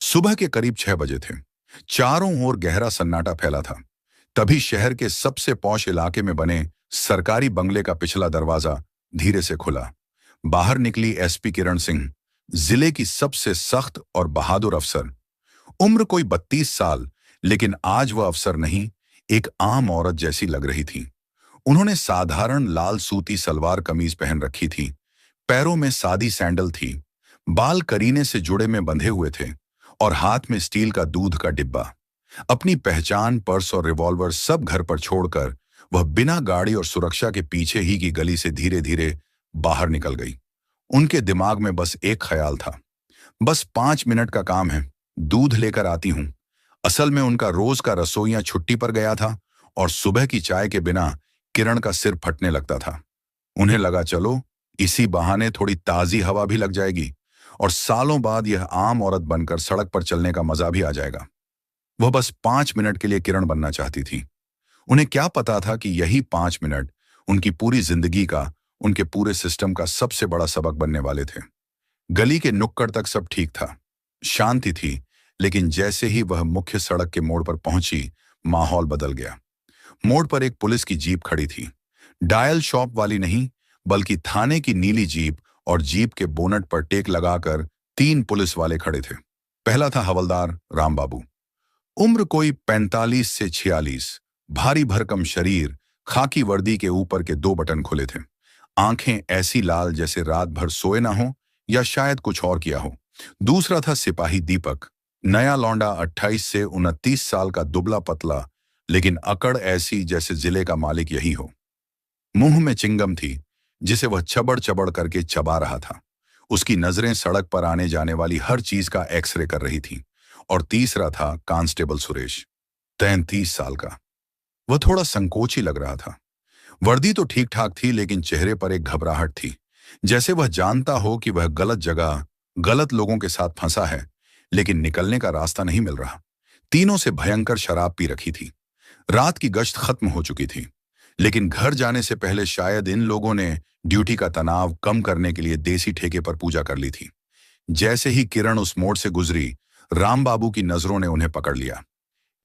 सुबह के करीब 6 बजे थे। चारों ओर गहरा सन्नाटा फैला था। तभी शहर के सबसे पॉश इलाके में बने सरकारी बंगले का पिछला दरवाजा धीरे से खुला। बाहर निकली एसपी किरण सिंह, जिले की सबसे सख्त और बहादुर अफसर। उम्र कोई 32 साल, लेकिन आज वह अफसर नहीं, एक आम औरत जैसी लग रही थी। उन्होंने साधारण लाल सूती सलवार कमीज पहन रखी थी। पैरों में सादी सैंडल थी। बाल करीने से जुड़े में बंधे हुए थे और हाथ में स्टील का दूध का डिब्बा। अपनी पहचान, पर्स और रिवॉल्वर सब घर पर छोड़कर वह बिना गाड़ी और सुरक्षा के पीछे ही की गली से धीरे धीरे बाहर निकल गई। उनके दिमाग में बस एक ख्याल था, बस 5 मिनट का काम है, दूध लेकर आती हूं। असल में उनका रोज का रसोइया छुट्टी पर गया था और सुबह की चाय के बिना किरण का सिर फटने लगता था। उन्हें लगा चलो इसी बहाने थोड़ी ताजी हवा भी लग जाएगी और सालों बाद यह आम औरत बनकर सड़क पर चलने का मजा भी आ जाएगा। वह बस 5 मिनट के लिए किरण बनना चाहती थी। उन्हें क्या पता था कि यही 5 मिनट उनकी पूरी जिंदगी का, उनके पूरे सिस्टम का सबसे बड़ा सबक बनने वाले थे। गली के नुक्कड़ तक सब ठीक था, शांति थी, लेकिन जैसे ही वह मुख्य सड़क के मोड़ पर पहुंची, माहौल बदल गया। मोड़ पर एक पुलिस की जीप खड़ी थी। डायल शॉप वाली नहीं, बल्कि थाने की नीली जीप, और जीप के बोनट पर टेक लगाकर 3 पुलिस वाले खड़े थे। पहला था हवलदार राम बाबू। उम्र कोई 45 से 46, भारी भरकम शरीर, खाकी वर्दी के ऊपर के 2 बटन खुले थे। आंखें ऐसी लाल जैसे रात भर सोए ना हो या शायद कुछ और किया हो। दूसरा था सिपाही दीपक, नया लौंडा, 28 से 29 साल का, दुबला पतला, लेकिन अकड़ ऐसी जैसे जिले का मालिक यही हो। मुंह में चिंगम थी जिसे वह चबड़ चबड़ करके चबा रहा था। उसकी नजरें सड़क पर आने जाने वाली हर चीज का एक्सरे कर रही थी। और तीसरा था कांस्टेबल सुरेश, 33 साल का। वह थोड़ा संकोची लग रहा था। वर्दी तो ठीक ठाक थी, लेकिन चेहरे पर एक घबराहट थी, जैसे वह जानता हो कि वह गलत जगह, गलत लोगों के साथ फंसा है, लेकिन निकलने का रास्ता नहीं मिल रहा। तीनों से भयंकर शराब पी रखी थी। रात की गश्त खत्म हो चुकी थी, लेकिन घर जाने से पहले शायद इन लोगों ने ड्यूटी का तनाव कम करने के लिए देसी ठेके पर पूजा कर ली थी। जैसे ही किरण उस मोड़ से गुजरी, राम बाबू की नजरों ने उन्हें पकड़ लिया।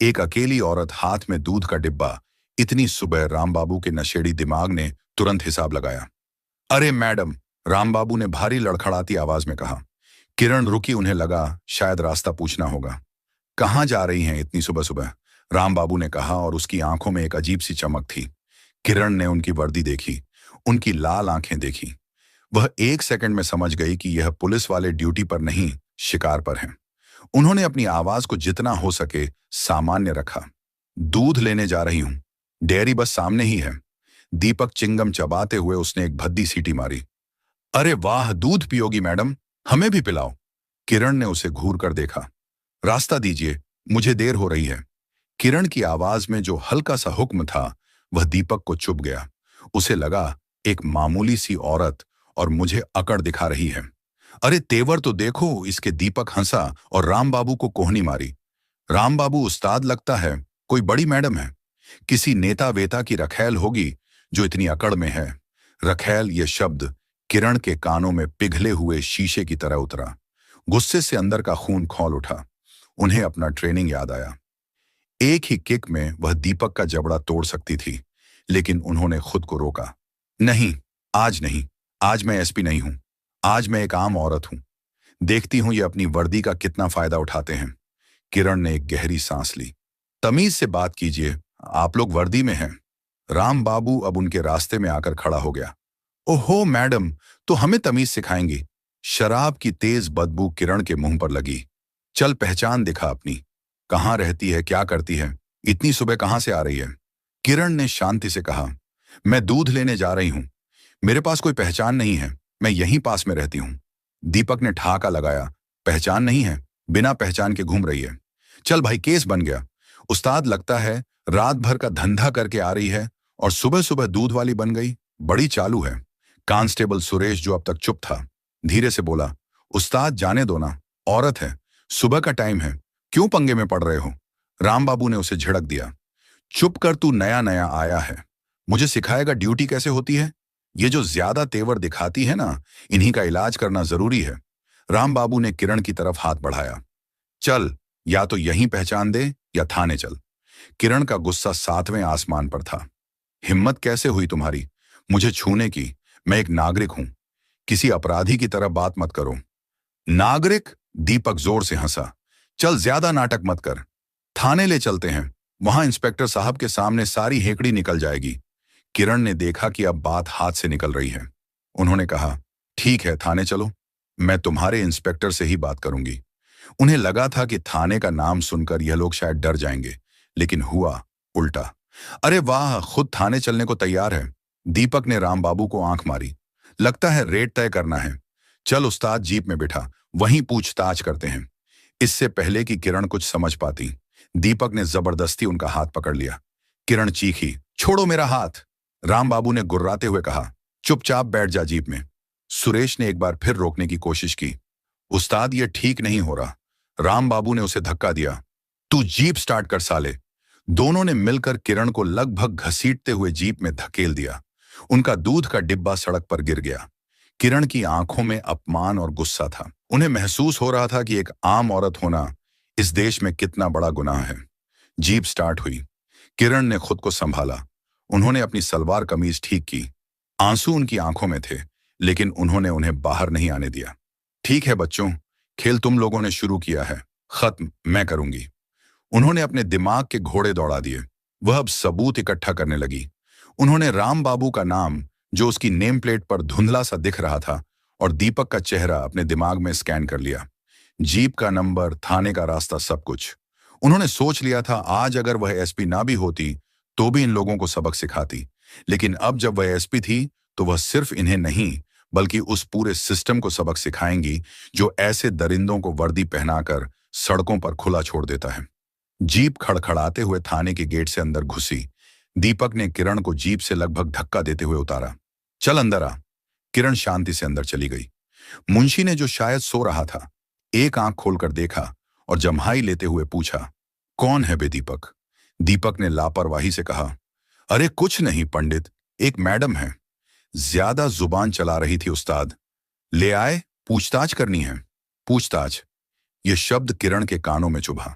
एक अकेली औरत, हाथ में दूध का डिब्बा। इतनी सुबह राम बाबू के नशेड़ी दिमाग ने तुरंत हिसाब लगाया। अरे मैडम, राम बाबू ने भारी लड़खड़ाती आवाज में कहा। किरण रुकी, उन्हें लगा शायद रास्ता पूछना होगा। कहाँ जा रही हैं इतनी सुबह सुबह? राम बाबू ने कहा, और उसकी आंखों में एक अजीब सी चमक थी। किरण ने उनकी वर्दी देखी, उनकी लाल आंखें देखी। वह 1 सेकंड में समझ गई कि यह पुलिस वाले ड्यूटी पर नहीं, शिकार पर हैं। उन्होंने अपनी आवाज को जितना हो सके सामान्य रखा। दूध लेने जा रही हूं, डेयरी बस सामने ही है। दीपक चिंगम चबाते हुए उसने एक भद्दी सीटी मारी। अरे वाह, दूध पियोगी मैडम? हमें भी पिलाओ। किरण ने उसे घूर कर देखा। रास्ता दीजिए, मुझे देर हो रही है। किरण की आवाज में जो हल्का सा हुक्म था, वह दीपक को चुभ गया। उसे लगा एक मामूली सी औरत और मुझे अकड़ दिखा रही है। अरे तेवर तो देखो इसके। दीपक हंसा और राम बाबू को कोहनी मारी। राम बाबू उस्ताद लगता है, कोई बड़ी मैडम है, किसी नेता वेता की रखैल होगी जो इतनी अकड़ में है। रखैल, ये शब्द किरण के कानों में पिघले हुए शीशे की तरह उतरा। गुस्से से अंदर का खून खौल उठा। उन्हें अपना ट्रेनिंग याद आया। एक ही किक में वह दीपक का जबड़ा तोड़ सकती थी, लेकिन उन्होंने खुद को रोका। नहीं, आज नहीं। आज मैं एसपी नहीं हूं। आज मैं एक आम औरत हूं। देखती हूं ये अपनी वर्दी का कितना फायदा उठाते हैं। किरण ने एक गहरी सांस ली। तमीज से बात कीजिए, आप लोग वर्दी में हैं। राम बाबू अब उनके रास्ते में आकर खड़ा हो गया। ओहो मैडम, तो हमें तमीज सिखाएंगी? शराब की तेज बदबू किरण के मुंह पर लगी। चल पहचान दिखा अपनी। कहाँ रहती है, क्या करती है, इतनी सुबह कहाँ से आ रही है? किरण ने शांति से कहा, मैं दूध लेने जा रही हूं। मेरे पास कोई पहचान नहीं है, मैं यहीं पास में रहती हूं। दीपक ने ठहाका लगाया। पहचान नहीं है? बिना पहचान के घूम रही है। चल भाई, केस बन गया। उस्ताद लगता है रात भर का धंधा करके आ रही है और सुबह सुबह दूध वाली बन गई। बड़ी चालू है। कांस्टेबल सुरेश, जो अब तक चुप था, धीरे से बोला, उस्ताद जाने दो ना, औरत है, सुबह का टाइम है, क्यों पंगे में पड़ रहे हो? राम बाबू ने उसे झिड़क दिया। चुप कर, तू नया नया आया है, मुझे सिखाएगा ड्यूटी कैसे होती है? ये जो ज्यादा तेवर दिखाती है ना, इन्हीं का इलाज करना जरूरी है। राम बाबू ने किरण की तरफ हाथ बढ़ाया। चल, या तो यहीं पहचान दे या थाने चल। किरण का गुस्सा 7वें आसमान पर था। हिम्मत कैसे हुई तुम्हारी मुझे छूने की? मैं एक नागरिक हूं, किसी अपराधी की तरह बात मत करो। नागरिक? दीपक जोर से हंसा। चल, ज्यादा नाटक मत कर, थाने ले चलते हैं, वहां इंस्पेक्टर साहब के सामने सारी हेकड़ी निकल जाएगी। किरण ने देखा कि अब बात हाथ से निकल रही है। उन्होंने कहा, ठीक है, थाने चलो, मैं तुम्हारे इंस्पेक्टर से ही बात करूंगी। उन्हें लगा था कि थाने का नाम सुनकर यह लोग शायद डर जाएंगे, लेकिन हुआ उल्टा। अरे वाह, खुद थाने चलने को तैयार है। दीपक ने राम बाबू को आंख मारी। लगता है रेट तय करना है। चल उस्ताद, जीप में बिठा, वहीं पूछताछ करते हैं। इससे पहले कि किरण कुछ समझ पाती, दीपक ने जबरदस्ती उनका हाथ पकड़ लिया। किरण चीखी, छोड़ो मेरा हाथ। राम बाबू ने गुर्राते हुए कहा, चुपचाप बैठ जा जीप में। सुरेश ने एक बार फिर रोकने की कोशिश की। उस्ताद, ये ठीक नहीं हो रहा। राम बाबू ने उसे धक्का दिया। तू जीप स्टार्ट कर साले। दोनों ने मिलकर किरण को लगभग घसीटते हुए जीप में धकेल दिया। उनका दूध का डिब्बा सड़क पर गिर गया। किरण की आंखों में अपमान और गुस्सा था। उन्हें महसूस हो रहा था कि एक आम औरत होना इस देश में कितना बड़ा गुनाह है। जीप स्टार्ट हुई। किरण ने खुद को संभाला। उन्होंने अपनी सलवार कमीज ठीक की। आंसू उनकी आंखों में थे, लेकिन उन्होंने उन्हें बाहर नहीं आने दिया। ठीक है बच्चों, खेल तुम लोगों ने शुरू किया है, खत्म मैं करूंगी। उन्होंने अपने दिमाग के घोड़े दौड़ा दिए। वह अब सबूत इकट्ठा करने लगी। उन्होंने राम बाबू का नाम, जो उसकी नेम प्लेट पर धुंधला सा दिख रहा था, और दीपक का चेहरा अपने दिमाग में स्कैन कर लिया। जीप का नंबर, थाने का रास्ता, सब कुछ। उन्होंने सोच लिया था आज अगर वह एसपी ना भी होती तो भी इन लोगों को सबक सिखाती, लेकिन अब जब वह एसपी थी तो वह सिर्फ इन्हें नहीं बल्कि उस पूरे सिस्टम को सबक सिखाएंगी जो ऐसे दरिंदों को वर्दी पहनाकर सड़कों पर खुला छोड़ देता है। जीप खड़खड़ाते हुए थाने के गेट से अंदर घुसी। दीपक ने किरण को जीप से लगभग धक्का देते हुए उतारा। चल अंदर आ। किरण शांति से अंदर चली गई। मुंशी ने, जो शायद सो रहा था, एक आंख खोलकर देखा और जम्हाई लेते हुए पूछा, कौन है बे दीपक? दीपक ने लापरवाही से कहा, अरे कुछ नहीं पंडित, एक मैडम है। ज्यादा जुबान चला रही थी उस्ताद। ले आए, पूछताछ करनी है। पूछताछ? यह शब्द किरण के कानों में चुभा।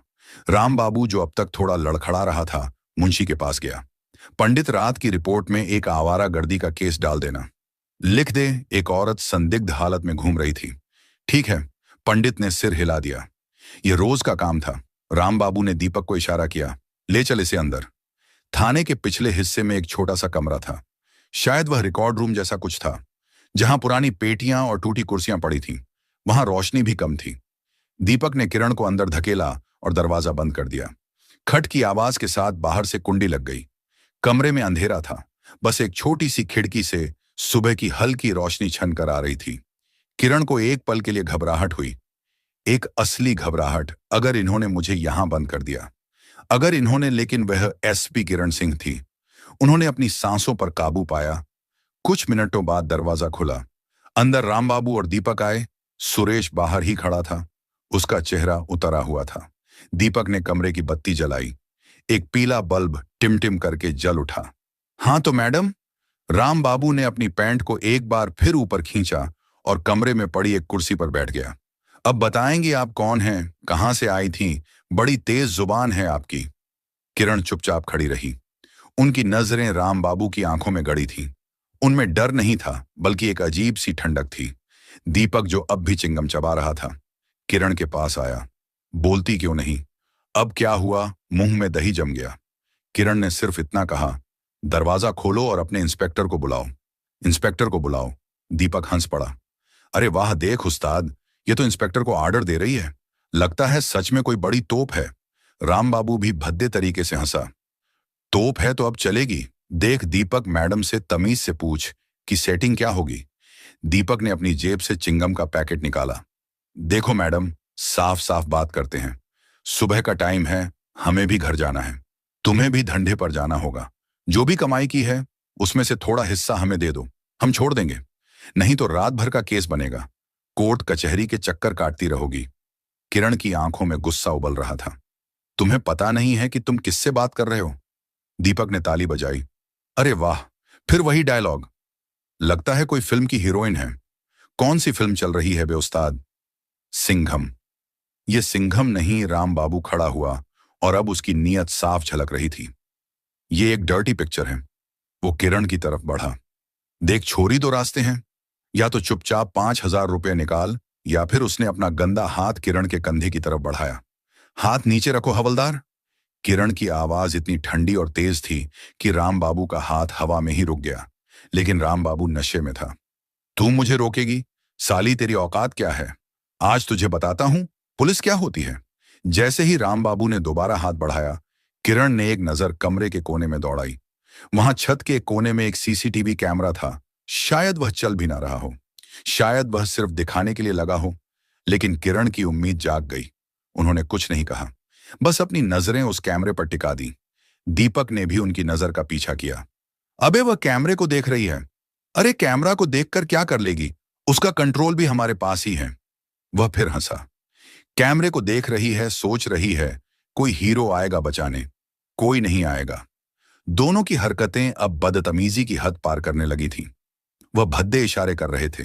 राम बाबू, जो अब तक थोड़ा लड़खड़ा रहा था, मुंशी के पास गया। पंडित, रात की रिपोर्ट में एक आवारागर्दी का केस डाल देना। लिख दे, एक औरत संदिग्ध हालत में घूम रही थी। ठीक है, पंडित ने सिर हिला दिया। यह रोज का काम था। राम बाबू ने दीपक को इशारा किया, ले चल इसे अंदर। थाने के पिछले हिस्से में एक छोटा सा कमरा था। शायद वह रिकॉर्ड रूम जैसा कुछ था, जहां पुरानी पेटियां और टूटी कुर्सियां पड़ी थीं। वहां रोशनी भी कम थी। दीपक ने किरण को अंदर धकेला और दरवाजा बंद कर दिया। खट की आवाज के साथ बाहर से कुंडी लग गई। कमरे में अंधेरा था। बस एक छोटी सी खिड़की से सुबह की हल्की रोशनी छन कर आ रही थी। किरण को एक पल के लिए घबराहट हुई। एक असली घबराहट। अगर इन्होंने मुझे यहां बंद कर दिया, अगर इन्होंने, लेकिन वह एसपी किरण सिंह थी। उन्होंने अपनी सांसों पर काबू पाया। कुछ मिनटों बाद दरवाजा खुला। अंदर राम बाबू और दीपक आए। सुरेश बाहर ही खड़ा था। उसका चेहरा उतरा हुआ था। दीपक ने कमरे की बत्ती जलाई। एक पीला बल्ब टिमटिम करके जल उठा। हाँ तो मैडम? राम बाबू ने अपनी पैंट को एक बार फिर ऊपर खींचा और कमरे में पड़ी एक कुर्सी पर बैठ गया। अब बताएंगी आप कौन हैं, कहां से आई थी? बड़ी तेज जुबान है आपकी। किरण चुपचाप खड़ी रही। उनकी नजरें राम बाबू की आंखों में गड़ी थीं। उनमें डर नहीं था, बल्कि एक अजीब सी ठंडक थी। दीपक, जो अब भी चिंगम चबा रहा था, किरण के पास आया। बोलती क्यों नहीं? अब क्या हुआ? मुंह में दही जम गया। किरण ने सिर्फ इतना कहा, दरवाजा खोलो और अपने इंस्पेक्टर को बुलाओ। इंस्पेक्टर को बुलाओ। दीपक हंस पड़ा। अरे वाह, देख उस्ताद, ये तो इंस्पेक्टर को आर्डर दे रही है। लगता है सच में कोई बड़ी तोप है। राम बाबू भी भद्दे तरीके से हंसा। तोप है तो अब चलेगी। देख दीपक, मैडम से तमीज से पूछ कि सेटिंग क्या होगी। दीपक ने अपनी जेब से चिंगम का पैकेट निकाला। देखो मैडम, साफ साफ बात करते हैं। सुबह का टाइम है, हमें भी घर जाना है। तुम्हें भी धंधे पर जाना होगा। जो भी कमाई की है उसमें से थोड़ा हिस्सा हमें दे दो, हम छोड़ देंगे। नहीं तो रात भर का केस बनेगा। कोर्ट कचहरी के चक्कर काटती रहोगी। किरण की आंखों में गुस्सा उबल रहा था। तुम्हें पता नहीं है कि तुम किससे बात कर रहे हो? दीपक ने ताली बजाई। अरे वाह, फिर वही डायलॉग। लगता है कोई फिल्म की हीरोइन है। कौन सी फिल्म चल रही है बे उस्ताद? सिंघम। ये सिंघम नहीं, राम बाबू खड़ा हुआ और अब उसकी नीयत साफ झलक रही थी। ये एक डर्टी पिक्चर है। वो किरण की तरफ बढ़ा। देख छोरी, दो रास्ते हैं, या तो चुपचाप 5,000 रुपये निकाल, या फिर उसने अपना गंदा हाथ किरण के कंधे की तरफ बढ़ाया। हाथ नीचे रखो हवलदार। किरण की आवाज इतनी ठंडी और तेज थी कि राम बाबू का हाथ हवा में ही रुक गया। लेकिन राम बाबू नशे में था। तू मुझे रोकेगी? साली, तेरी औकात क्या है? आज तुझे बताता हूं पुलिस क्या होती है। जैसे ही राम बाबू ने दोबारा हाथ बढ़ाया, किरण ने एक नजर कमरे के कोने में दौड़ाई। वहां छत के कोने में एक सीसीटीवी कैमरा था। शायद वह चल भी ना रहा हो, शायद वह सिर्फ दिखाने के लिए लगा हो। लेकिन किरण की उम्मीद जाग गई। उन्होंने कुछ नहीं कहा, बस अपनी नजरें उस कैमरे पर टिका दी। दीपक ने भी उनकी नजर का पीछा किया। अबे, वह कैमरे को देख रही है। अरे, कैमरा को देखकर क्या कर लेगी? उसका कंट्रोल भी हमारे पास ही है। वह फिर हंसा। कैमरे को देख रही है, सोच रही है कोई हीरो आएगा बचाने। कोई नहीं आएगा। दोनों की हरकतें अब बदतमीजी की हद पार करने लगी थीं। वह भद्दे इशारे कर रहे थे,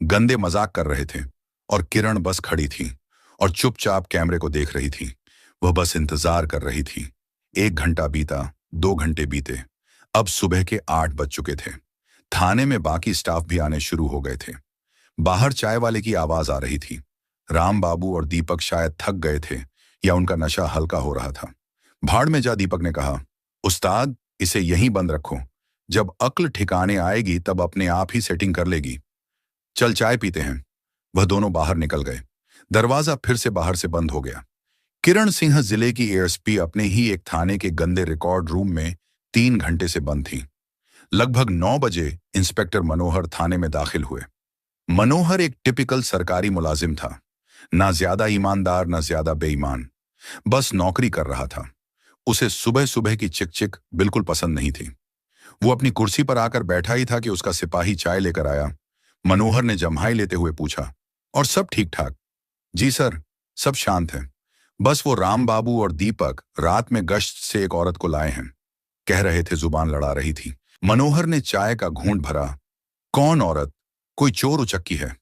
गंदे मजाक कर रहे थे, और किरण बस खड़ी थी और चुपचाप कैमरे को देख रही थी। वह बस इंतजार कर रही थी। 1 घंटा बीता, 2 घंटे बीते। अब सुबह के 8 बज चुके थे। थाने में बाकी स्टाफ भी आने शुरू हो गए थे। बाहर चाय वाले की आवाज आ रही थी। राम बाबू और दीपक शायद थक गए थे या उनका नशा हल्का हो रहा था। भाड़ में जा, दीपक ने कहा। उस्ताद, इसे यहीं बंद रखो। जब अक्ल ठिकाने आएगी तब अपने आप ही सेटिंग कर लेगी। चल चाय पीते हैं। वह दोनों बाहर निकल गए। दरवाजा फिर से बाहर से बंद हो गया। किरण सिंह जिले की एएसपी अपने ही एक थाने के गंदे रिकॉर्ड रूम में 3 घंटे से बंद थी। लगभग 9 बजे इंस्पेक्टर मनोहर थाने में दाखिल हुए। मनोहर एक टिपिकल सरकारी मुलाजिम था। ना ज्यादा ईमानदार, ना ज्यादा बेईमान, बस नौकरी कर रहा था। उसे सुबह सुबह की चिकचिक बिल्कुल पसंद नहीं थी। वो अपनी कुर्सी पर आकर बैठा ही था कि उसका सिपाही चाय लेकर आया। मनोहर ने जम्हाई लेते हुए पूछा, और सब ठीक ठाक? जी सर, सब शांत है। बस वो राम बाबू और दीपक रात में गश्त से एक औरत को लाए हैं, कह रहे थे। जुबान लड़ा रही थी। मनोहर ने चाय का घूंट भरा। कौन औरत? कोई चोर उचक्की है?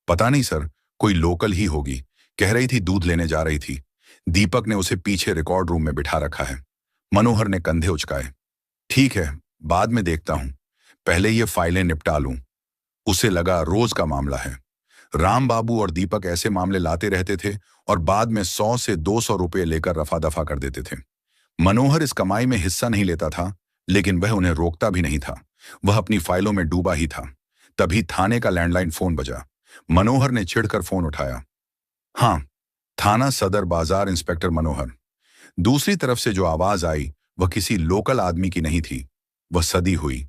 पता नहीं सर, कोई लोकल ही होगी। कह रही थी दूध लेने जा रही थी। दीपक ने उसे पीछे रिकॉर्ड रूम में बिठा रखा है। मनोहर ने कंधे उचकाए। ठीक है, बाद में देखता हूं, पहले ये फाइलें निपटा लूं। उसे लगा रोज का मामला है। राम बाबू और दीपक ऐसे मामले लाते रहते थे और बाद में 100 से 200 रुपए लेकर रफा दफा कर देते थे। मनोहर इस कमाई में हिस्सा नहीं लेता था, लेकिन वह उन्हें रोकता भी नहीं था। वह अपनी फाइलों में डूबा ही था। तभी थाने का लैंडलाइन फोन बजा। मनोहर ने चिढ़कर फोन उठाया। हाँ, थाना सदर बाजार, इंस्पेक्टर मनोहर। दूसरी तरफ से जो आवाज आई वह किसी लोकल आदमी की नहीं थी। वह सदी हुई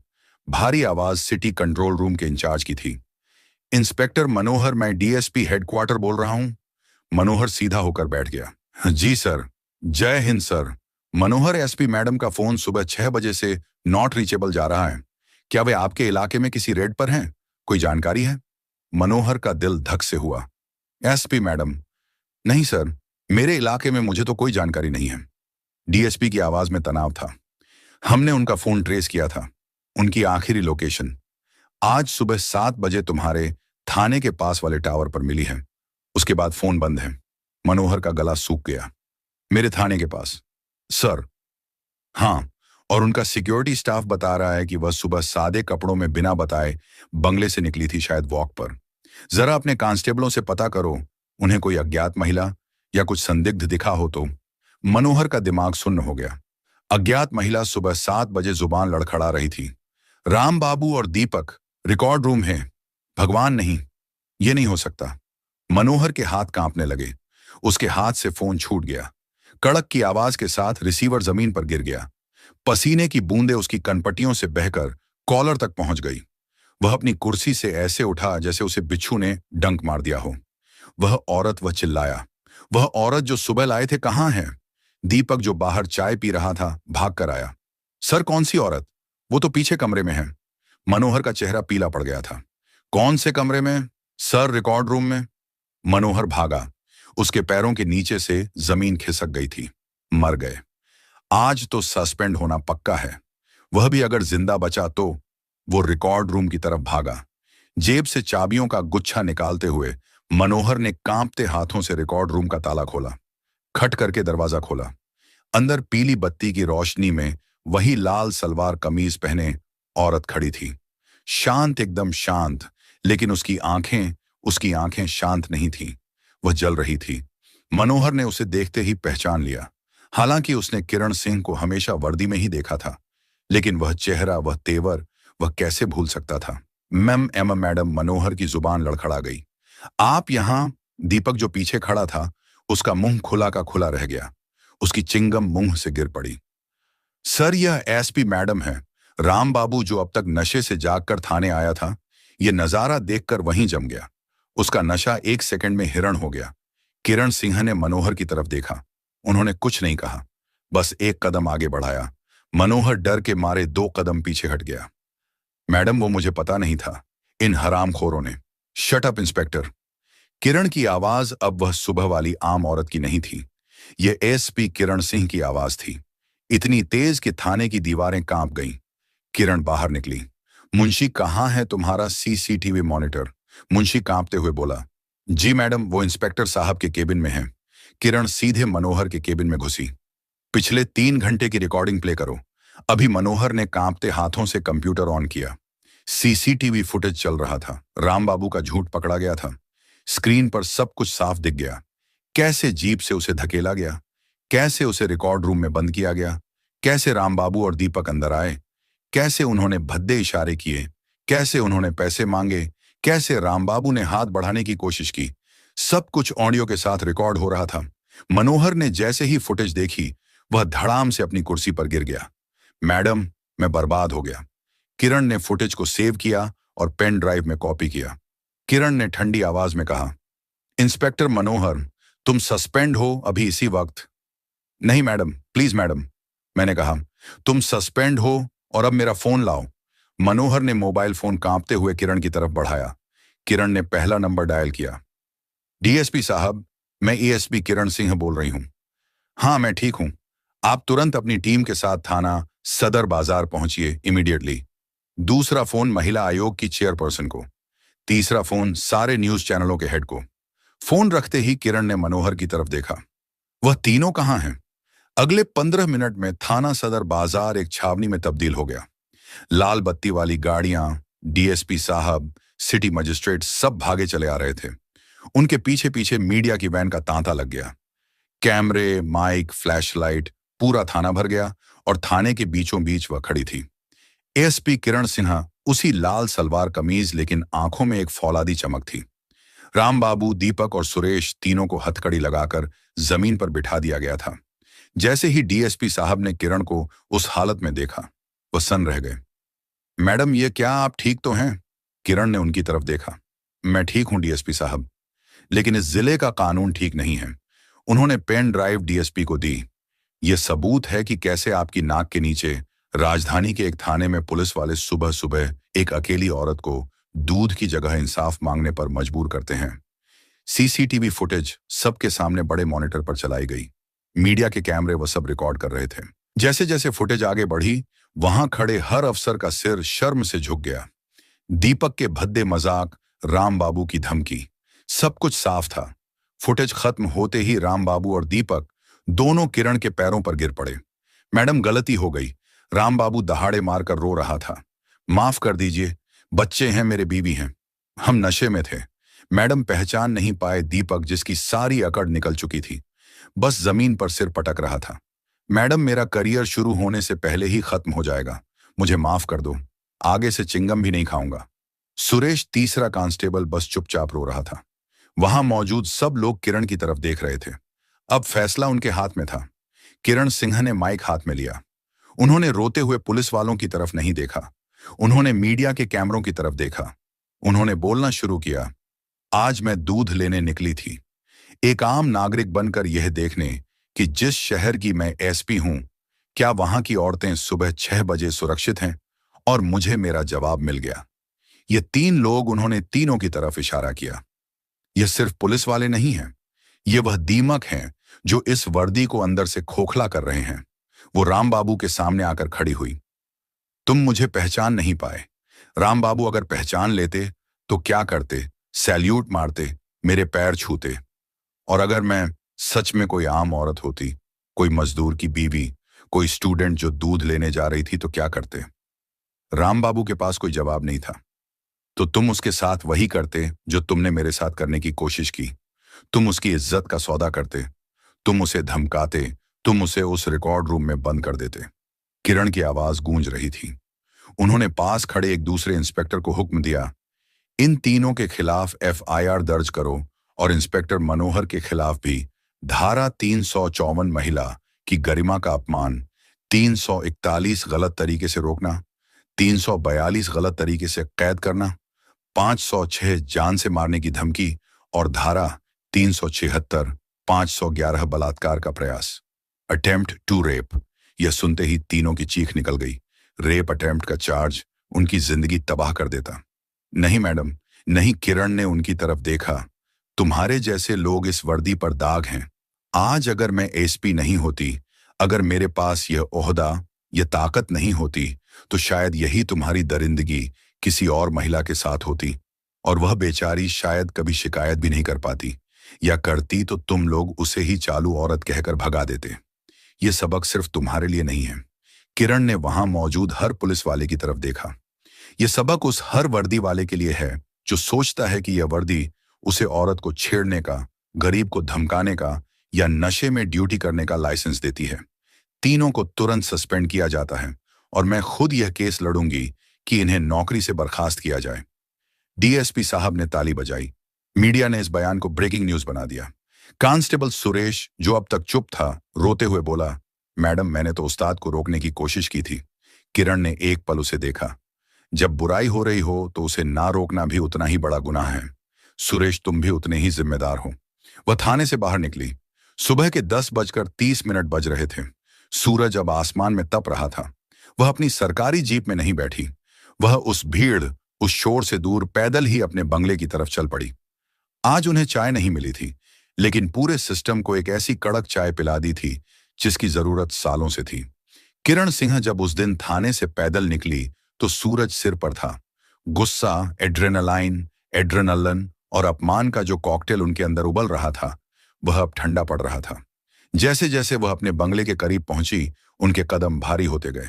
भारी आवाज सिटी कंट्रोल रूम के इंचार्ज की थी। इंस्पेक्टर मनोहर, मैं डीएसपी हेडक्वार्टर बोल रहा हूं। मनोहर सीधा होकर बैठ गया। जी सर। जय हिंद सर। मनोहर, एसपी मैडम का फोन सुबह 6 बजे से नॉट रीचेबल जा रहा है। क्या वे आपके इलाके में किसी रेड पर हैं? कोई जानकारी है? मनोहर का दिल धक से हुआ। SP madam? नहीं सर, मेरे इलाके में मुझे तो कोई जानकारी नहीं है। डीएसपी की आवाज में तनाव था। हमने उनका फोन ट्रेस किया था। उनकी आखिरी लोकेशन आज सुबह 7 बजे तुम्हारे थाने के पास वाले टावर पर मिली है। उसके बाद फोन बंद है। मनोहर का गला सूख गया। मेरे थाने के पास? सर हाँ, और उनका सिक्योरिटी स्टाफ बता रहा है कि वह सुबह सादे कपड़ों में बिना बताए बंगले से निकली थी, शायद वॉक पर। जरा अपने कांस्टेबलों से पता करो, उन्हें कोई अज्ञात महिला या कुछ संदिग्ध दिखा हो तो। मनोहर का दिमाग सुन्न हो गया। अज्ञात महिला सुबह 7 बजे जुबान लड़खड़ा रही थी। राम बाबू और दीपक रिकॉर्ड रूम है। भगवान नहीं, ये नहीं हो सकता। मनोहर के हाथ कांपने लगे। उसके हाथ से फोन छूट गया। कड़क की आवाज के साथ रिसीवर जमीन पर गिर गया। पसीने की बूंदें उसकी कनपटियों से बहकर कॉलर तक पहुंच गई। वह अपनी कुर्सी से ऐसे उठा जैसे उसे बिच्छू ने डंक मार दिया हो। वह चिल्लाया। वह औरत जो सुबह लाए थे कहां है? दीपक, जो बाहर चाय पी रहा था, भाग कर आया। सर, कौन सी औरत? वो तो पीछे कमरे में है। मनोहर का चेहरा पीला पड़ गया था। कौन से कमरे में? सर, रिकॉर्ड रूम में। मनोहर भागा। उसके पैरों के नीचे से जमीन खिसक गई थी। मर गए। आज तो सस्पेंड होना पक्का है। वह भी अगर जिंदा बचा तो। वो रिकॉर्ड रूम की तरफ भागा। जेब से चाबियों का गुच्छा निकालते हुए मनोहर ने कांपते हाथों से रिकॉर्ड रूम का ताला खोला, खट करके दरवाजा खोला। अंदर पीली बत्ती की रोशनी में वही लाल सलवार कमीज पहने औरत खड़ी थी। शांत, एकदम शांत, लेकिन उसकी आंखें शांत नहीं थीं। वह जल रही थी। मनोहर ने उसे देखते ही पहचान लिया। हालांकि उसने किरण सिंह को हमेशा वर्दी में ही देखा था, लेकिन वह चेहरा, वह तेवर, वह कैसे भूल सकता था। मैडम, मनोहर की जुबान लड़खड़ा गई। आप यहां? दीपक जो पीछे खड़ा था, उसका मुंह खुला का खुला रह गया। उसकी चिंगम मुंह से गिर पड़ी। सर, यह एसपी मैडम है। राम बाबू, जो अब तक नशे से जागकर थाने आया था, यह नजारा देखकर वहीं जम गया। उसका नशा एक सेकंड में हिरण हो गया। किरण सिंह ने मनोहर की तरफ देखा। उन्होंने कुछ नहीं कहा, बस एक कदम आगे बढ़ाया। मनोहर डर के मारे 2 कदम पीछे हट गया। मैडम, वो मुझे पता नहीं था, इन हरामखोरों ने। Shut up inspector. किरण की आवाज अब वह सुबह वाली आम औरत की नहीं थी। यह एसपी किरण सिंह की आवाज थी, इतनी तेज कि थाने की दीवारें कांप गईं। किरण बाहर निकली। मुंशी, कहाँ है तुम्हारा सीसीटीवी मॉनिटर? मुंशी कांपते हुए बोला। जी मैडम, वो इंस्पेक्टर साहब के केबिन में है। किरण सीधे मनोहर के केबिन में घुसी। पिछले 3 घंटे की रिकॉर्डिंग प्ले करो। अभी मनोहर ने कांपते हाथों से कंप्यूटर ऑन किया। सीसीटीवी फुटेज चल रहा था। राम बाबू का झूठ पकड़ा गया था। स्क्रीन पर सब कुछ साफ दिख गया। कैसे जीप से उसे धकेला गया, कैसे उसे रिकॉर्ड रूम में बंद किया गया, कैसे राम बाबू और दीपक अंदर आए, कैसे उन्होंने भद्दे इशारे किए, कैसे उन्होंने पैसे मांगे, कैसे राम बाबू ने हाथ बढ़ाने की कोशिश की। सब कुछ ऑडियो के साथ रिकॉर्ड हो रहा था। मनोहर ने जैसे ही फुटेज देखी, वह धड़ाम से अपनी कुर्सी पर गिर गया। मैडम, मैं बर्बाद हो गया। किरण ने फुटेज को सेव किया और पेन ड्राइव में कॉपी किया। किरण ने ठंडी आवाज में कहा, इंस्पेक्टर मनोहर, तुम सस्पेंड हो अभी इसी वक्त। नहीं मैडम, प्लीज मैडम, मैंने कहा। तुम सस्पेंड हो और अब मेरा फोन लाओ। मनोहर ने मोबाइल फोन कांपते हुए किरण की तरफ बढ़ाया। किरण ने पहला नंबर डायल किया। डीएसपी साहब, मैं एएसपी किरण सिंह बोल रही हूं। हाँ, मैं ठीक हूं। आप तुरंत अपनी टीम के साथ थाना सदर बाजार पहुंचिए, इमीडिएटली। दूसरा फोन महिला आयोग की चेयरपर्सन को। तीसरा फोन सारे न्यूज चैनलों के हेड को। फोन रखते ही किरण ने मनोहर की तरफ देखा। वह तीनों कहाँ हैं? अगले 15 मिनट में थाना सदर बाजार एक छावनी में तब्दील हो गया। लाल बत्ती वाली गाड़ियां, डीएसपी साहब, सिटी मजिस्ट्रेट सब भागे चले आ रहे थे। उनके पीछे पीछे मीडिया की वैन का तांता लग गया। कैमरे, माइक, फ्लैशलाइट, पूरा थाना भर गया और थाने के बीचों बीच वह खड़ी थी। एसपी किरण सिन्हा, उसी लाल सलवार कमीज, लेकिन आंखों में एक फौलादी चमक थी। राम बाबू, दीपक और सुरेश, तीनों को हथकड़ी लगाकर जमीन पर बिठा दिया गया था। जैसे ही डीएसपी साहब ने किरण को उस हालत में देखा, वह सन्न रह गए। मैडम, ये क्या, आप ठीक तो हैं? किरण ने उनकी तरफ देखा। मैं ठीक हूं डीएसपी साहब, लेकिन इस जिले का कानून ठीक नहीं है। उन्होंने पेन ड्राइव डीएसपी को दी। यह सबूत है कि कैसे आपकी नाक के नीचे राजधानी के एक थाने में पुलिस वाले सुबह सुबह एक अकेली औरत को दूध की जगह इंसाफ मांगने पर मजबूर करते हैं। सीसीटीवी फुटेज सबके सामने बड़े मॉनिटर पर चलाई गई। मीडिया के कैमरे वह सब रिकॉर्ड कर रहे थे। जैसे जैसे फुटेज आगे बढ़ी, वहां खड़े हर अफसर का सिर शर्म से झुक गया। दीपक के भद्दे मजाक, राम बाबू की धमकी, सब कुछ साफ था। फुटेज खत्म होते ही राम बाबू और दीपक दोनों किरण के पैरों पर गिर पड़े। मैडम, गलती हो गई। राम बाबू दहाड़े मारकर रो रहा था। माफ कर दीजिए, बच्चे हैं, मेरे बीवी हैं, हम नशे में थे। मैडम, पहचान नहीं पाए दीपक, जिसकी सारी अकड़ निकल चुकी थी, बस जमीन पर सिर पटक रहा था। मैडम, मेरा करियर शुरू होने से पहले ही खत्म हो जाएगा, मुझे माफ कर दो, आगे से चिंगम भी नहीं खाऊंगा। सुरेश, तीसरा कांस्टेबल, बस चुपचाप रो रहा था। वहां मौजूद सब लोग किरण की तरफ देख रहे थे। अब फैसला उनके हाथ में था। किरण सिंह ने माइक हाथ में लिया। उन्होंने रोते हुए पुलिस वालों की तरफ नहीं देखा, उन्होंने मीडिया के कैमरों की तरफ देखा। उन्होंने बोलना शुरू किया। आज मैं दूध लेने निकली थी, एक आम नागरिक बनकर यह देखने कि जिस शहर की मैं एसपी हूं, क्या वहां की औरतें सुबह 6 बजे सुरक्षित हैं। और मुझे मेरा जवाब मिल गया। ये 3 लोग, उन्होंने तीनों की तरफ इशारा किया। यह सिर्फ पुलिस वाले नहीं हैं, ये वह दीमक हैं जो इस वर्दी को अंदर से खोखला कर रहे हैं। वो राम बाबू के सामने आकर खड़ी हुई। तुम मुझे पहचान नहीं पाए। राम बाबू अगर पहचान लेते तो क्या करते? सैल्यूट मारते, मेरे पैर छूते। और अगर मैं सच में कोई आम औरत होती, कोई मजदूर की बीवी, कोई स्टूडेंट जो दूध लेने जा रही थी, तो क्या करते? राम बाबू के पास कोई जवाब नहीं था। तो तुम उसके साथ वही करते जो तुमने मेरे साथ करने की कोशिश की। तुम उसकी इज्जत का सौदा करते, तुम उसे धमकाते, तुम उसे उस रिकॉर्ड रूम में बंद कर देते। किरण की आवाज गूंज रही थी। उन्होंने पास खड़े एक दूसरे इंस्पेक्टर को हुक्म दिया, इन तीनों के खिलाफ एफआईआर दर्ज करो और इंस्पेक्टर मनोहर के खिलाफ भी। धारा 354 महिला की गरिमा का अपमान, 341 गलत तरीके से रोकना, 342 गलत तरीके से कैद करना, 506 जान से मारने की धमकी और धारा 376 511 बलात्कार का प्रयास, अटेम्प्ट टू रेप। यह सुनते ही तीनों की चीख निकल गई। रेप अटेम्प्ट का चार्ज उनकी जिंदगी तबाह कर देता। नहीं मैडम, नहीं। किरण ने उनकी तरफ देखा। तुम्हारे जैसे लोग इस वर्दी पर दाग हैं। आज अगर मैं एसपी नहीं होती, अगर मेरे पास यह ओहदा, यह ताकत नहीं होती, तो शायद यही तुम्हारी दरिंदगी किसी और महिला के साथ होती और वह बेचारी शायद कभी शिकायत भी नहीं कर पाती, या करती तो तुम लोग उसे ही चालू औरत कहकर भगा देते। यह सबक सिर्फ तुम्हारे लिए नहीं है। किरण ने वहां मौजूद हर पुलिस वाले की तरफ देखा। यह सबक उस हर वर्दी वाले के लिए है जो सोचता है कि यह वर्दी उसे औरत को छेड़ने का, गरीब को धमकाने का या नशे में ड्यूटी करने का लाइसेंस देती है। तीनों को तुरंत सस्पेंड किया जाता है और मैं खुद यह केस लड़ूंगी कि इन्हें नौकरी से बर्खास्त किया जाए। डीएसपी साहब ने ताली बजाई। मीडिया ने इस बयान को ब्रेकिंग न्यूज बना दिया। कांस्टेबल सुरेश, जो अब तक चुप था, रोते हुए बोला, मैडम, मैंने तो उस्ताद को रोकने की कोशिश की थी। किरण ने एक पल उसे देखा। जब बुराई हो रही हो तो उसे ना रोकना भी उतना ही बड़ा गुनाह है। सुरेश, तुम भी उतने ही जिम्मेदार हो। वह थाने से बाहर निकली। सुबह के 10:30 बज रहे थे। सूरज अब आसमान में तप रहा था। वह अपनी सरकारी जीप में नहीं बैठी। वह उस भीड़, उस शोर से दूर पैदल ही अपने बंगले की तरफ चल पड़ी। आज उन्हें चाय नहीं मिली थी, लेकिन पूरे सिस्टम को एक ऐसी कड़क चाय पिला दी थी जिसकी जरूरत सालों से थी। किरण सिंह जब उस दिन थाने से पैदल निकली तो सूरज सिर पर था। गुस्सा, एड्रेनालाइन, एड्रेनलन और अपमान का जो कॉकटेल उनके अंदर उबल रहा था, वह अब ठंडा पड़ रहा था। जैसे जैसे वह अपने बंगले के करीब पहुंची, उनके कदम भारी होते गए।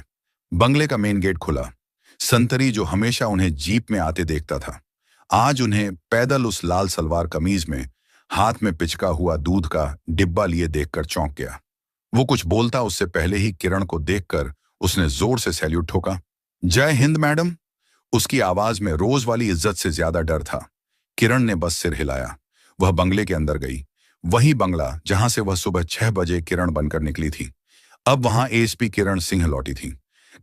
बंगले का मेन गेट खुला। संतरी, जो हमेशा उन्हें जीप में आते देखता था, आज उन्हें पैदल उस लाल सलवार कमीज में, हाथ में पिचका हुआ दूध का डिब्बा लिए देखकर चौंक गया। वो कुछ बोलता उससे पहले ही किरण को देखकर उसने जोर से सैल्यूट ठोका। जय हिंद मैडम। उसकी आवाज में रोज वाली इज्जत से ज्यादा डर था। किरण ने बस सिर हिलाया। वह बंगले के अंदर गई। वही बंगला जहां से वह सुबह 6 बजे किरण बनकर निकली थी। अब वहां एसपी किरण सिंह लौटी थी।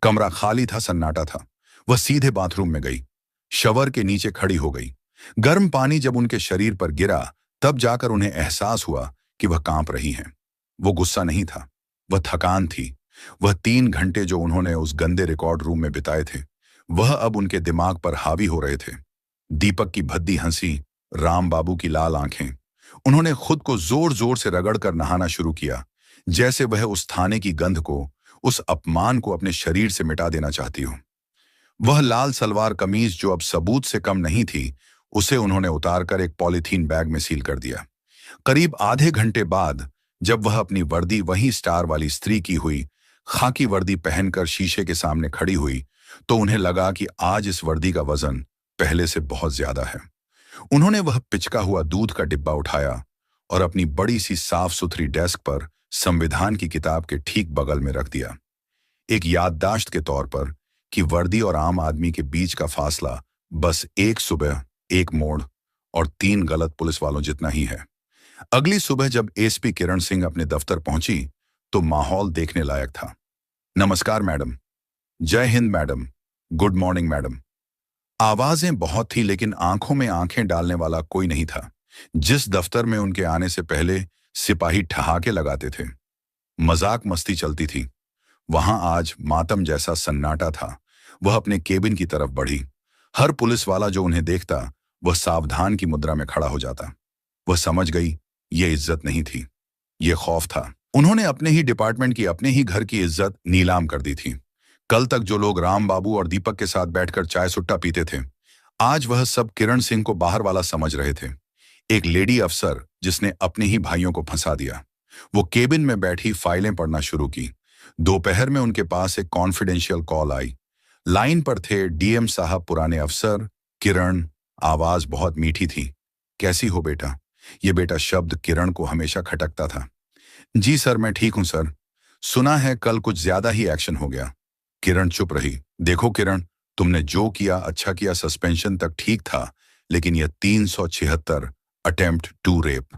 कमरा खाली था, सन्नाटा था। वह सीधे बाथरूम में गई। शवर के नीचे खड़ी हो गई। गर्म पानी जब उनके शरीर पर गिरा, तब जाकर उन्हें एहसास हुआ कि वह कांप रही हैं। वो गुस्सा नहीं था, वह थकान थी। वह 3 घंटे जो उन्होंने उस गंदे रिकॉर्ड रूम में बिताए थे, वह अब उनके दिमाग पर हावी हो रहे थे। दीपक की भद्दी हंसी, राम बाबू की लाल आंखें। उन्होंने खुद को जोर जोर से रगड़कर नहाना शुरू किया, जैसे वह उस थाने की गंध को, उस अपमान को अपने शरीर से मिटा देना चाहती हो। वह लाल सलवार कमीज जो अब सबूत से कम नहीं थी, उसे उन्होंने उतारकर एक पॉलीथीन बैग में सील कर दिया। करीब आधे घंटे बाद जब वह अपनी वर्दी, वही स्टार वाली स्त्री की हुई खाकी वर्दी पहनकर शीशे के सामने खड़ी हुई, तो उन्हें लगा कि आज इस वर्दी का वजन पहले से बहुत ज्यादा है। उन्होंने वह पिचका हुआ दूध का डिब्बा उठाया और अपनी बड़ी सी साफ सुथरी डेस्क पर संविधान की किताब के ठीक बगल में रख दिया। एक याददाश्त के तौर पर कि वर्दी और आम आदमी के बीच का फासला बस एक सुबह, एक मोड़ और 3 गलत पुलिस वालों जितना ही है। अगली सुबह जब एसपी किरण सिंह अपने दफ्तर पहुंची तो माहौल देखने लायक था। नमस्कार मैडम। जय Hind madam. Good morning madam. आवाजें बहुत थी, लेकिन आंखों में आंखें डालने वाला कोई नहीं था। जिस दफ्तर में उनके आने से पहले सिपाही ठहाके लगाते थे, मजाक मस्ती चलती थी, वहां आज मातम जैसा सन्नाटा था। वह अपने केबिन की तरफ बढ़ी। हर पुलिस वाला जो उन्हें देखता, वह सावधान की मुद्रा में खड़ा हो जाता। वह समझ गई, यह इज्जत नहीं थी, यह खौफ था। उन्होंने अपने ही डिपार्टमेंट की, अपने ही घर की इज्जत नीलाम कर दी थी। कल तक जो लोग राम बाबू और दीपक के साथ बैठकर चाय सुट्टा पीते थे, आज वह सब किरण सिंह को बाहर वाला समझ रहे थे। एक लेडी अफसर जिसने अपने ही भाइयों को फंसा दिया। वो केबिन में बैठी फाइलें पढ़ना शुरू की। दोपहर में उनके पास एक कॉन्फिडेंशियल कॉल आई। लाइन पर थे डीएम साहब, पुराने अफसर। किरण। आवाज बहुत मीठी थी। कैसी हो बेटा? ये बेटा शब्द किरण को हमेशा खटकता था। जी सर, मैं ठीक हूं सर। सुना है कल कुछ ज्यादा ही एक्शन हो गया। किरण चुप रही। देखो किरण, तुमने जो किया अच्छा किया, सस्पेंशन तक ठीक था, लेकिन यह 376 अटेम्प्ट टू रेप।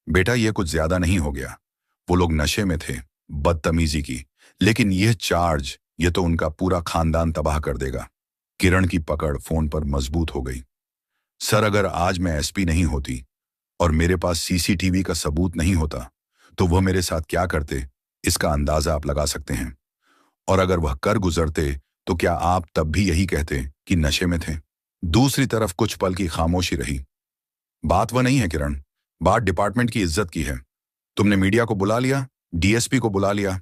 बेटा ये कुछ ज्यादा नहीं हो गया। वो लोग नशे में थे, बदतमीजी की, लेकिन यह चार्ज, ये तो उनका पूरा खानदान तबाह कर देगा। किरण की पकड़ फोन पर मजबूत हो गई। सर, अगर आज मैं एसपी नहीं होती और मेरे पास सीसीटीवी का सबूत नहीं होता, तो वह मेरे साथ क्या करते, इसका अंदाजा आप लगा सकते हैं। और अगर वह कर गुजरते, तो क्या आप तब भी यही कहते कि नशे में थे? दूसरी तरफ कुछ पल की खामोशी रही। बात वह नहीं है किरण, बात डिपार्टमेंट की इज्जत की है। तुमने मीडिया को बुला लिया, डीएसपी को बुला लिया,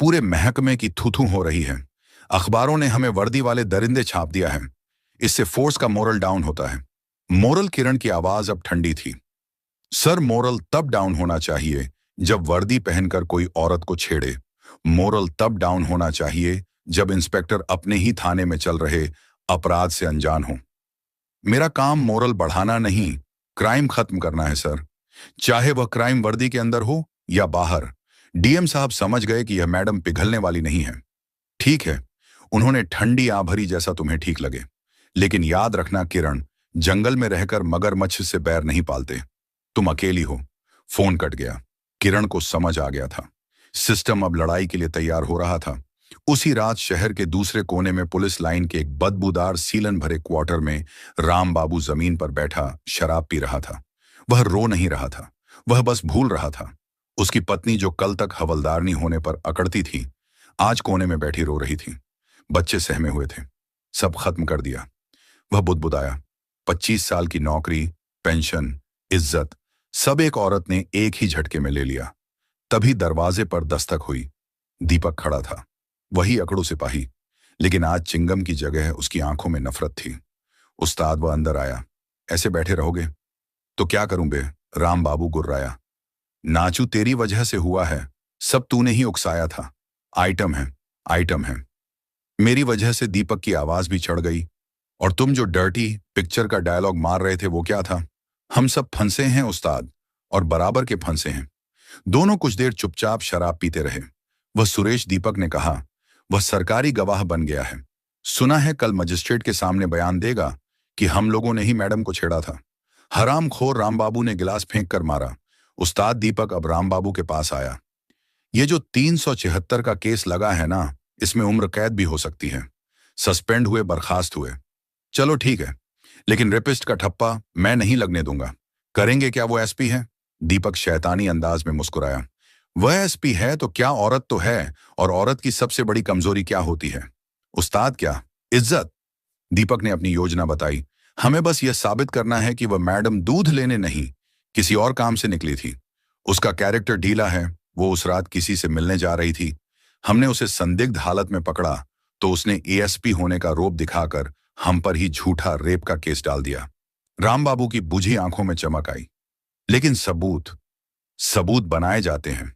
पूरे महकमे की थू-थू हो रही है। अखबारों ने हमें वर्दी वाले दरिंदे छाप दिया है। इससे फोर्स का मोरल डाउन होता है। मोरल? किरण की आवाज अब ठंडी थी। सर, मोरल तब डाउन होना चाहिए जब वर्दी पहनकर कोई औरत को छेड़े। मोरल तब डाउन होना चाहिए जब इंस्पेक्टर अपने ही थाने में चल रहे अपराध से अनजान हो। मेरा काम मोरल बढ़ाना नहीं, क्राइम खत्म करना है सर, चाहे वह क्राइम वर्दी के अंदर हो या बाहर। डीएम साहब समझ गए कि यह मैडम पिघलने वाली नहीं है। ठीक है, उन्होंने ठंडी आभरी जैसा तुम्हें ठीक लगे, लेकिन याद रखना किरण, जंगल में रहकर मगरमच्छ से बैर नहीं पालते। तुम अकेली हो। फोन कट गया। किरण को समझ आ गया था, सिस्टम अब लड़ाई के लिए तैयार हो रहा था। उसी रात शहर के दूसरे कोने में पुलिस लाइन के एक बदबूदार सीलन भरे क्वार्टर में राम बाबू जमीन पर बैठा शराब पी रहा था। वह रो नहीं रहा था, वह बस भूल रहा था। उसकी पत्नी, जो कल तक हवलदारनी होने पर अकड़ती थी, आज कोने में बैठी रो रही थी। बच्चे सहमे हुए थे। सब खत्म कर दिया। वह बुदबुदाया। 25 साल की नौकरी, पेंशन, इज्जत, सब एक औरत ने एक ही झटके में ले लिया। तभी दरवाजे पर दस्तक हुई। दीपक खड़ा था, वही अकड़ू सिपाही, लेकिन आज चिंगम की जगह उसकी आंखों में नफरत थी। उस्ताद, वह अंदर आया। ऐसे बैठे रहोगे? तो क्या करूं बे? राम बाबू गुर्राया। नाचू तेरी वजह से हुआ है, सब तूने ही उकसाया था। आइटम है, आइटम है। मेरी वजह से दीपक की आवाज भी चढ़ गई। और तुम जो डर्टी पिक्चर का डायलॉग मार रहे थे, वो क्या था? हम सब फंसे हैं उस्ताद, और बराबर के फंसे हैं। दोनों कुछ देर चुपचाप शराब पीते रहे। वह सुरेश, दीपक ने कहा, वह सरकारी गवाह बन गया है। सुना है कल मजिस्ट्रेट के सामने बयान देगा कि हम लोगों ने ही मैडम को छेड़ा था। हरामखोर, रामबाबू ने गिलास फेंक कर मारा। उस्ताद, दीपक अब रामबाबू के पास आया। ये जो 376 का केस लगा है ना, इसमें उम्र कैद भी हो सकती है। सस्पेंड हुए, बर्खास्त हुए। चलो ठीक है, लेकिन रेपिस्ट का ठप्पा मैं नहीं लगने दूंगा। करेंगे क्या? वो एसपी है। दीपक शैतानी अंदाज में मुस्कुराया। वह एसपी है तो क्या, औरत तो है, और औरत की सबसे बड़ी कमजोरी क्या होती है? उस्ताद, क्या? इज्जत। दीपक ने अपनी योजना बताई। हमें बस यह साबित करना है कि वह मैडम दूध लेने नहीं, किसी और काम से निकली थी। उसका कैरेक्टर ढीला है। वो उस रात किसी से मिलने जा रही थी। हमने उसे संदिग्ध हालत में पकड़ा तो उसने एएसपी होने का रोब दिखाकर हम पर ही झूठा रेप का केस डाल दिया। रामबाबू की बुझी आंखों में चमक आई। लेकिन सबूत, सबूत बनाए जाते हैं।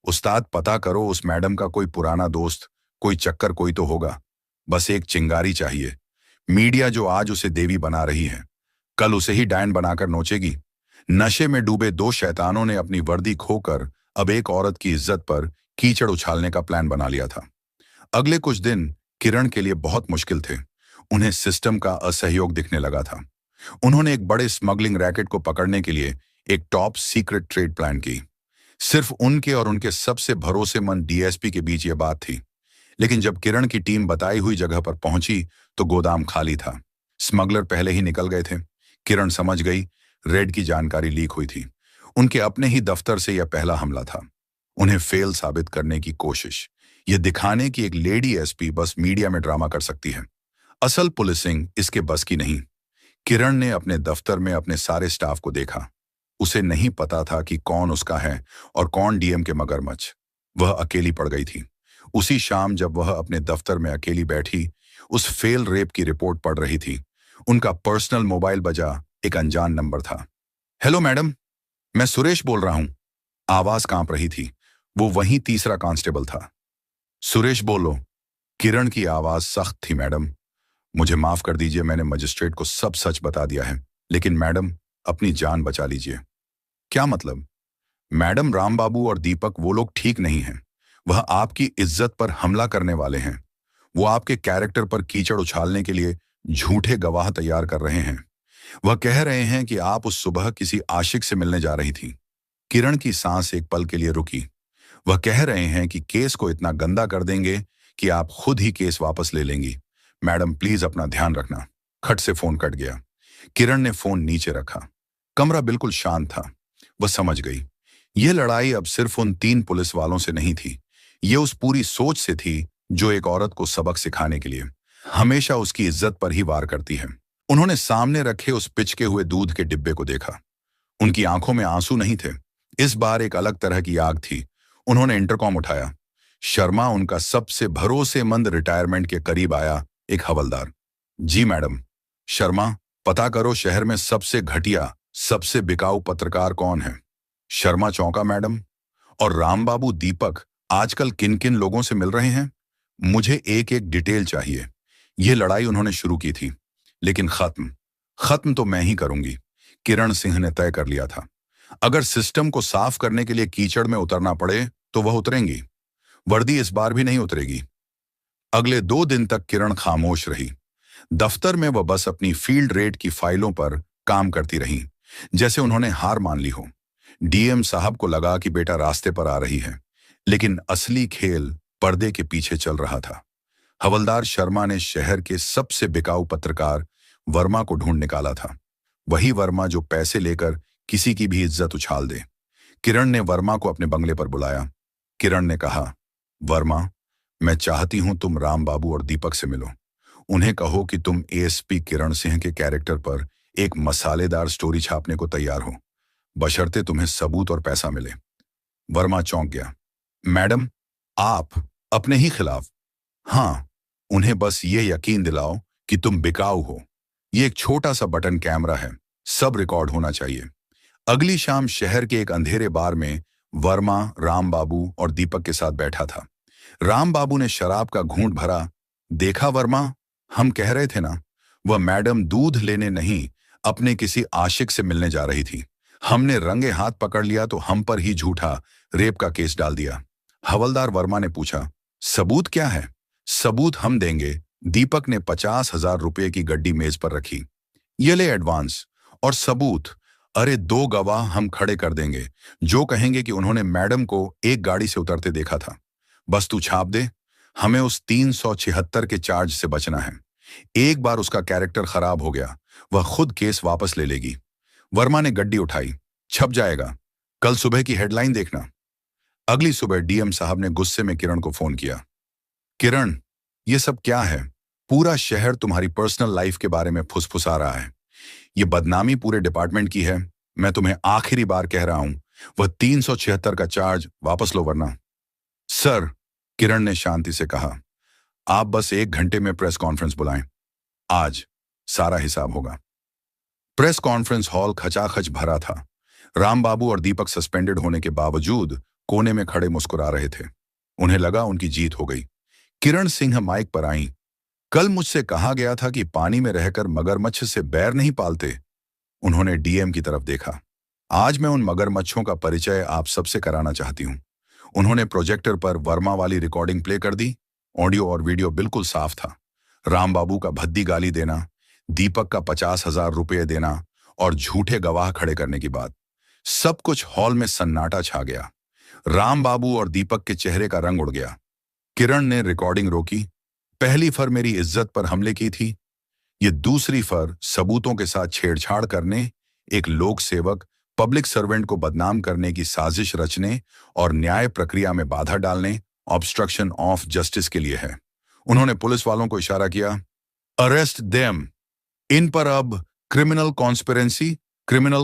उस्ताद, पता करो उस मैडम का कोई पुराना दोस्त, कोई चक्कर कोई तो होगा। बस एक चिंगारी चाहिए। मीडिया जो आज उसे देवी बना रही है, कल उसे ही डायन बनाकर नोचेगी। नशे में डूबे दो शैतानों ने अपनी वर्दी खोकर अब एक औरत की इज्जत पर कीचड़ उछालने का प्लान बना लिया था। अगले कुछ दिन किरण के लिए बहुत मुश्किल थे। उन्हें सिस्टम का असहयोग दिखने लगा था। उन्होंने एक बड़े स्मगलिंग रैकेट को पकड़ने के लिए एक टॉप सीक्रेट ट्रेड प्लान की। सिर्फ उनके और उनके सबसे भरोसेमंद डीएसपी के बीच यह बात थी। लेकिन जब किरण की टीम बताई हुई जगह पर पहुंची तो गोदाम खाली था। स्मगलर पहले ही निकल गए थे। किरण समझ गई, रेड की जानकारी लीक हुई थी। उनके अपने ही दफ्तर से यह पहला हमला था। उन्हें फेल साबित करने की कोशिश, यह दिखाने की एक लेडी एसपी बस मीडिया में ड्रामा कर सकती है। असल पुलिसिंग इसके बस की नहीं। किरण ने अपने दफ्तर में अपने सारे स्टाफ को देखा। उसे नहीं पता था कि कौन उसका है और कौन डीएम के मगरमच्छ। वह अकेली पड़ गई थी। उसी शाम जब वह अपने दफ्तर में अकेली बैठी उस फेल रेप की रिपोर्ट पढ़ रही थी, उनका पर्सनल मोबाइल बजा। एक अनजान नंबर था। हेलो मैडम, मैं सुरेश बोल रहा हूं। आवाज कांप रही थी। वो वही तीसरा कांस्टेबल था। सुरेश बोलो। किरण की आवाज सख्त थी। मैडम, मुझे माफ कर दीजिए, मैंने मजिस्ट्रेट को सब सच बता दिया है। लेकिन मैडम, अपनी जान बचा लीजिए। क्या मतलब? मैडम, राम बाबू और दीपक वो लोग ठीक नहीं हैं। वह आपकी इज्जत पर हमला करने वाले हैं। वो आपके कैरेक्टर पर कीचड़ उछालने के लिए झूठे गवाह तैयार कर रहे हैं। वह कह रहे हैं कि आप उस सुबह किसी आशिक से मिलने जा रही थी। किरण की सांस एक पल के लिए रुकी। वह कह रहे हैं कि केस को इतना गंदा कर देंगे कि आप खुद ही केस वापस ले लेंगी। मैडम, प्लीज अपना ध्यान रखना। खट से फोन कट गया। किरण ने फोन नीचे रखा। कमरा बिल्कुल शांत था। वह समझ गई, यह लड़ाई अब सिर्फ उन 3 पुलिस वालों से नहीं थी। ये उस पूरी सोच से थी जो एक औरत को सबक सिखाने के लिए हमेशा उसकी इज्जत पर ही वार करती है। उन्होंने सामने रखे उस पिचके हुए दूध के डिब्बे को देखा। उनकी आंखों में आंसू नहीं थे। इस बार एक अलग तरह की आग थी। उन्होंने इंटरकॉम उठाया। शर्मा, उनका सबसे भरोसेमंद रिटायरमेंट के करीब आया एक हवलदार। जी मैडम। शर्मा, पता करो शहर में सबसे घटिया, सबसे बिकाऊ पत्रकार कौन है। शर्मा चौंका। मैडम, और राम बाबू, दीपक आजकल किन किन लोगों से मिल रहे हैं? मुझे एक एक डिटेल चाहिए। यह लड़ाई उन्होंने शुरू की थी, लेकिन खत्म खत्म तो मैं ही करूंगी। किरण सिंह ने तय कर लिया था। अगर सिस्टम को साफ करने के लिए कीचड़ में उतरना पड़े तो वह उतरेंगी। वर्दी इस बार भी नहीं उतरेगी। अगले 2 दिन तक किरण खामोश रही। दफ्तर में वह बस अपनी फील्ड रेट की फाइलों पर काम करती रही, जैसे उन्होंने हार मान ली हो। डीएम साहब को लगा कि बेटा रास्ते पर आ रही है, लेकिन असली खेल पर्दे के पीछे चल रहा था। हवलदार शर्मा ने शहर के सबसे बिकाऊ पत्रकार वर्मा को ढूंढ निकाला था। वही वर्मा जो पैसे लेकर किसी की भी इज्जत उछाल दे। किरण ने वर्मा को अपने बंगले पर बुलाया। किरण ने कहा, वर्मा, मैं चाहती हूं तुम राम बाबू और दीपक से मिलो। उन्हें कहो कि तुम एएसपी किरण सिंह के कैरेक्टर पर एक मसालेदार स्टोरी छापने को तैयार हो, बशर्ते तुम्हें सबूत और पैसा मिले। वर्मा चौंक गया। मैडम, आप अपने ही खिलाफ? हाँ, उन्हें बस ये यकीन दिलाओ कि तुम बिकाऊ हो। ये एक छोटा सा बटन कैमरा है, सब रिकॉर्ड होना चाहिए। अगली शाम शहर के एक अंधेरे बार में वर्मा, राम बाबू और दीपक के साथ बैठा था। राम बाबू ने शराब का घूंट भरा। देखा वर्मा, हम कह रहे थे ना, वह मैडम दूध लेने नहीं, अपने किसी आशिक से मिलने जा रही थी। हमने रंगे हाथ पकड़ लिया तो हम पर ही झूठा रेप का केस डाल दिया। हवलदार वर्मा ने पूछा, सबूत क्या है? सबूत हम देंगे। दीपक ने 50,000 रुपए की गड्डी मेज पर रखी। ये ले एडवांस। और सबूत? अरे 2 गवाह हम खड़े कर देंगे जो कहेंगे कि उन्होंने मैडम को एक गाड़ी से उतरते देखा था। बस तू छाप दे। हमें उस 376 के चार्ज से बचना है। एक बार उसका कैरेक्टर खराब हो गया, वह खुद केस वापस ले लेगी। वर्मा ने गड्डी उठाई। छप जाएगा, कल सुबह की हेडलाइन देखना। अगली सुबह डीएम साहब ने गुस्से में किरण को फोन किया। किरण, ये सब क्या है? पूरा शहर तुम्हारी पर्सनल लाइफ के बारे में फुसफुसा रहा है। ये बदनामी पूरे डिपार्टमेंट की है। मैं तुम्हें आखिरी बार कह रहा हूं, वह 376 का चार्ज वापस लो वरना। सर, किरण ने शांति से कहा, आप बस 1 घंटे में प्रेस कॉन्फ्रेंस बुलाएं। आज सारा हिसाब होगा। प्रेस कॉन्फ्रेंस हॉल खचाखच भरा था। राम बाबू और दीपक सस्पेंडेड होने के बावजूद कोने में खड़े मुस्कुरा रहे थे। उन्हें लगा उनकी जीत हो गई। किरण सिंह माइक पर आईं। कल मुझसे कहा गया था कि पानी में रहकर मगरमच्छ से बैर नहीं पालते। उन्होंने डीएम की तरफ देखा। आज मैं उन मगरमच्छों का परिचय आप सबसे कराना चाहती हूं। उन्होंने प्रोजेक्टर पर वर्मा वाली रिकॉर्डिंग प्ले कर दी। ऑडियो और वीडियो बिल्कुल साफ था। राम बाबू का भद्दी गाली देना, दीपक का 50,000 रुपये देना और झूठे गवाह खड़े करने की बात। सब कुछ हॉल में सन्नाटा छा गया। राम बाबू और दीपक के चेहरे का रंग उड़ गया। किरण ने रिकॉर्डिंग रोकी। पहली फर मेरी इज्जत पर हमले की थी। ये दूसरी फर सबूतों के साथ छेड़छाड़ करने, एक लोक सेवक, पब्लिक सर्वेंट को बदनाम करने की साजिश रचने और न्याय प्रक्रिया में बाधा डालने, ऑब्स्ट्रक्शन ऑफ जस्टिस के लिए है। उन्होंने पुलिस वालों को इशारा किया, अरेस्ट देम। इन पर अब क्रिमिनल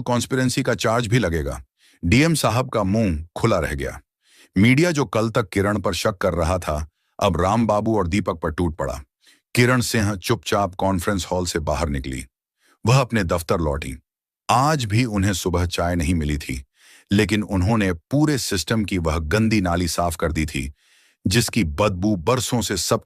कॉन्स्पिरेंसी का चार्ज भी लगेगा। डीएम साहब का मुंह खुला रह गया। मीडिया जो कल तक किरण पर शक कर रहा था, अब राम बाबू और दीपक पर टूट पड़ा। किरण सिंह चुपचाप कॉन्फ्रेंस हॉल से बाहर निकली। वह अपने दफ्तर लौटी। आज भी उन्हें सुबह चाय नहीं मिली थी, लेकिन उन्होंने पूरे सिस्टम की वह गंदी नाली साफ कर दी थी जिसकी बदबू बरसों से सब